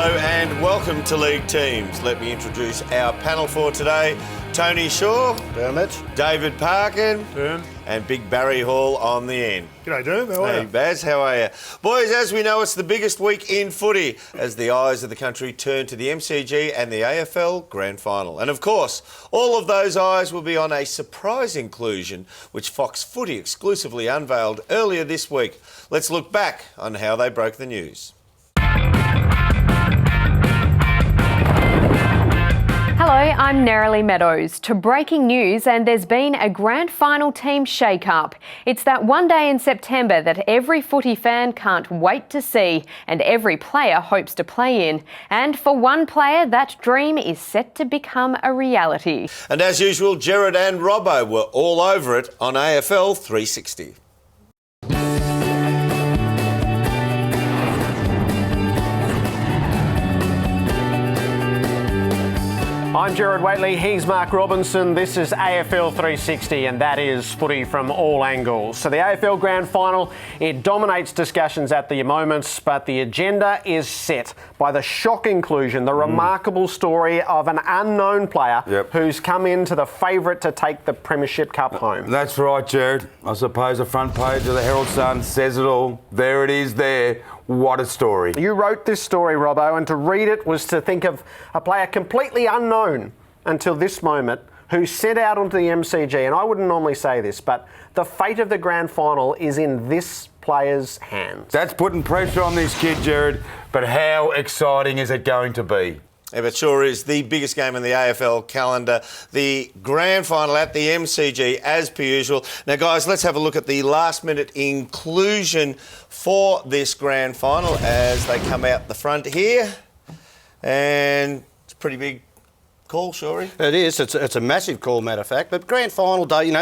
Hello and welcome to League Teams. Let me introduce our panel for today. Tony Shaw, Dermot, David Parkin, Derm, and Big Barry Hall on the end. G'day, Derm. How are Hey you? Baz, how are you? Boys, as we know, it's the biggest week in footy as the eyes of the country turn to the MCG and the AFL Grand Final. And of course, all of those eyes will be on a surprise inclusion which Fox Footy exclusively unveiled earlier this week. Let's look back on how they broke the news. Hello, I'm Nerily Meadows. To breaking news, and there's been a grand final team shake-up. It's that one day in September that every footy fan can't wait to see and every player hopes to play in. And for one player, that dream is set to become a reality. And as usual, Gerard and Robbo were all over it on AFL 360. I'm Gerard Waitley, he's Mark Robinson, this is AFL 360 and that is footy from all angles. So the AFL Grand Final, it dominates discussions at the moment, but the agenda is set by the shock inclusion, the remarkable story of an unknown player who's come into the favourite to take the Premiership Cup home. That's right, Gerard. I suppose the front page of the Herald Sun says it all. There it is there. What a story. You wrote this story, Robbo, and to read it was to think of a player completely unknown until this moment who set out onto the MCG, and I wouldn't normally say this, but the fate of the grand final is in this player's hands. That's putting pressure on this kid, Gerard, but how exciting is it going to be? It sure is the biggest game in the AFL calendar, the grand final at the MCG as per usual. Now guys, let's have a look at the last minute inclusion for this grand final as they come out the front here. And it's a pretty big call, Shorey. It is. It's a massive call, matter of fact. But grand final day, you know,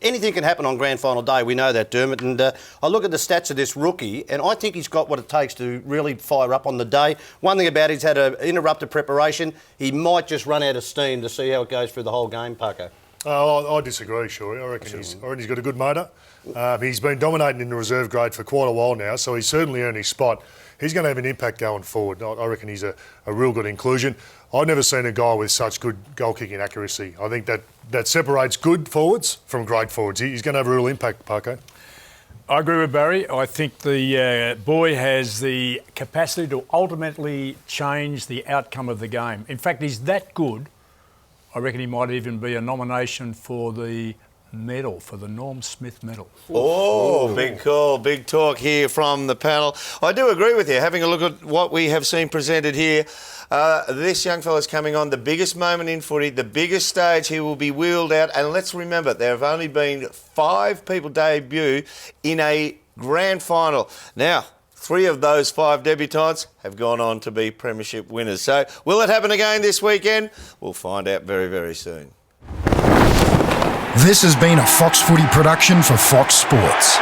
anything can happen on grand final day. We know that, Dermot. And I look at the stats of this rookie, and I think he's got what it takes to really fire up on the day. One thing about it, he's had an interrupted preparation. He might just run out of steam to see how it goes through the whole game, Paco. I disagree, Shorey. I reckon he's got a good motor. He's been dominating in the reserve grade for quite a while now, so he's certainly earned his spot. He's going to have an impact going forward. I reckon he's a real good inclusion. I've never seen a guy with such good goal-kicking accuracy. I think that separates good forwards from great forwards. He's going to have a real impact, Paco. I agree with Barry. I think the boy has the capacity to ultimately change the outcome of the game. In fact, he's that good, I reckon he might even be a nomination for the medal, for the Norm Smith medal. Oh, big call, big talk here from the panel. I do agree with you. Having a look at what we have seen presented here, this young fella's coming on the biggest moment in footy, the biggest stage he will be wheeled out. And let's remember, there have only been 5 people debut in a grand final. Now, 3 of those 5 debutants have gone on to be premiership winners. So will it happen again this weekend? We'll find out very, very soon. This has been a Fox Footy production for Fox Sports.